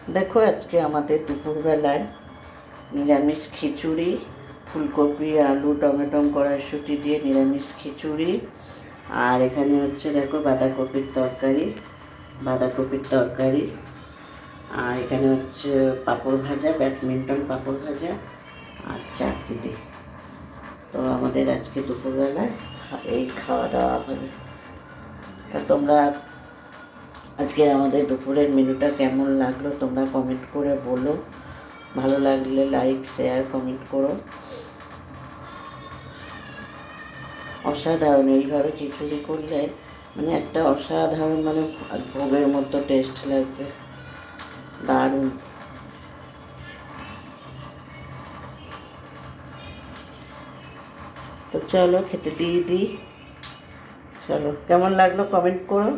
দেখো আজকে আমাদের দুপুরবেলায় নিরামিষ খিচুড়ি, ফুলকপি আলু টমেটো কড়াইশুঁটি দিয়ে নিরামিষ খিচুড়ি। আর এখানে হচ্ছে দেখো বাঁধাকপির তরকারি। আর এখানে হচ্ছে পাঁপড় ভাজা, ব্যাডমিন্টন পাঁপড় ভাজা আর চাটনি। তো আমাদের আজকে দুপুরবেলায় এই খাওয়া দাওয়া হবে। তা তোমরা আজকে আমাদের দুপুরের মেনুটা কেমন লাগলো তোমরা কমেন্ট করে বলো। ভালো লাগলে লাইক শেয়ার কমেন্ট করো। অসাধারণ, এইভাবে খিচুড়ি করলে মানে একটা অসাধারণ মানে ভোগের মতো টেস্ট লাগবে, দারুণ। তো চলো খেতে দিয়ে দিই। চলো কেমন লাগলো কমেন্ট করো।